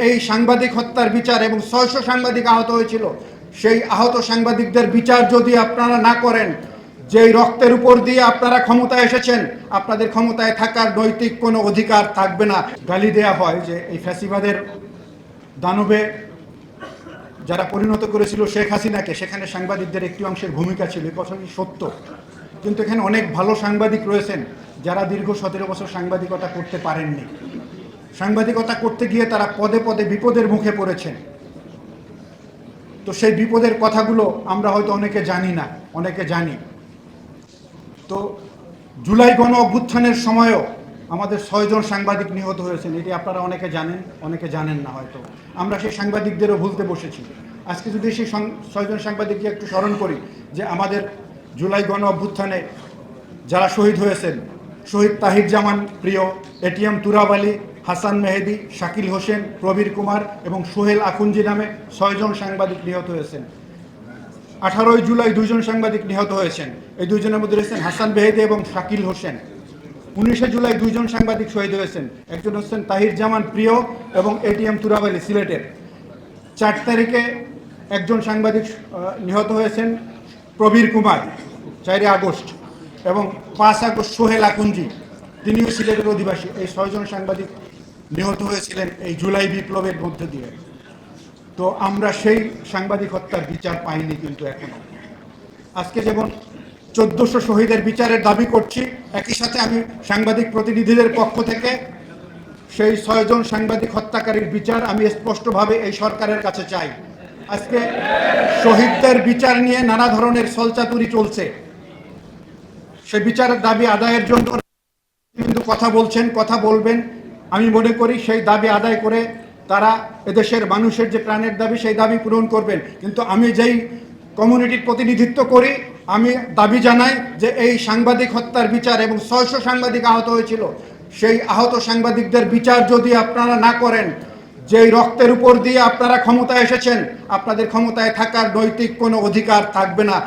এই সাংবাদিক হত্যার বিচার এবং ৬০০ সাংবাদিক আহত হয়েছিল, সেই আহত সাংবাদিকদের বিচার যদি আপনারা না করেন, যেই রক্তের উপর দিয়ে আপনারা ক্ষমতায় এসেছেন, আপনাদের ক্ষমতায় থাকার নৈতিক কোনো অধিকার থাকবে না। গালি দেয়া হয় যে এই ফ্যাসিবাদের দানবে যারা পরিণত করেছিল শেখ হাসিনাকে, সেখানে সাংবাদিকদের একটি অংশের ভূমিকা ছিল, এই কথাটি সত্য। কিন্তু এখানে অনেক ভালো সাংবাদিক রয়েছেন যারা দীর্ঘ ১৭ বছর সাংবাদিকতা করতে পারেননি। সাংবাদিকতা করতে গিয়ে তারা পদে পদে বিপদের মুখে পড়েছেন। তো সেই বিপদের কথাগুলো আমরা হয়তো অনেকে জানি না, অনেকে জানি। তো জুলাই গণ অভ্যুত্থানের সময়ও আমাদের ৬ জন সাংবাদিক নিহত হয়েছেন, এটি আপনারা অনেকে জানেন, অনেকে জানেন না হয়তো। আমরা সেই সাংবাদিকদেরও ভুলতে বসেছি। আজকে যদি সেই ৬ জন সাংবাদিককে একটু স্মরণ করি যে আমাদের জুলাই গণ অভ্যুত্থানে যারা শহীদ হয়েছেন, শহীদ তাহির জামান প্রিয়, এটিএম তুরাব আলী, হাসান মেহেদি, শাকিল হোসেন, প্রবীর কুমার এবং সোহেল আখুঞ্জি নামে ৬ জন সাংবাদিক নিহত হয়েছেন। 18 জুলাই 2 জন সাংবাদিক নিহত হয়েছেন। এই 2 জনের মধ্যে রয়েছেন হাসান মেহেদি এবং শাকিল হোসেন। 19 জুলাই 2 জন সাংবাদিক শহীদ হয়েছেন, একজন হচ্ছেন তাহির জামান প্রিয় এবং এটিএম তুরাব আলী সিলেটের। 4 তারিখে একজন সাংবাদিক নিহত হয়েছেন, প্রবীর কুমার, 4 আগস্ট, এবং 5 আগস্ট সোহেল আখুঞ্জি, তিনিও সিলেটের অধিবাসী। এই 6 জন সাংবাদিক নিহত হয়েছিলেন এই জুলাই বিপ্লবের মধ্য দিয়ে। তো আমরা সেই সাংবাদিক হত্যার বিচার পাইনি কিন্তু এখনো। আজকে যেমন 1400 শহীদের বিচারের দাবি করছি, একই সাথে আমি সাংবাদিক প্রতিনিধিদের পক্ষ থেকে সেই 6 জন সাংবাদিক হত্যাকারীর বিচার আমি স্পষ্টভাবে এই সরকারের কাছে চাই। আজকে শহীদদের বিচার নিয়ে নানা ধরনের ছলচাতুরি চলছে। সেই বিচারের দাবি আদায়ের জন্য কিন্তু কথা বলছেন, কথা বলবেন। আমি মনে করি সেই দাবি আদায় করে তারা এদেশের মানুষের যে প্রাণের দাবি, সেই দাবি পূরণ করবেন। কিন্তু আমি যেই কমিউনিটির প্রতিনিধিত্ব করি, আমি দাবি জানাই যে এই সাংবাদিক হত্যার বিচার এবং ৬০০ সাংবাদিক আহত হয়েছিল, সেই আহত সাংবাদিকদের বিচার যদি আপনারা না করেন, যেই রক্তের উপর দিয়ে আপনারা ক্ষমতায় এসেছেন, আপনাদের ক্ষমতায় থাকার নৈতিক কোনো অধিকার থাকবে না।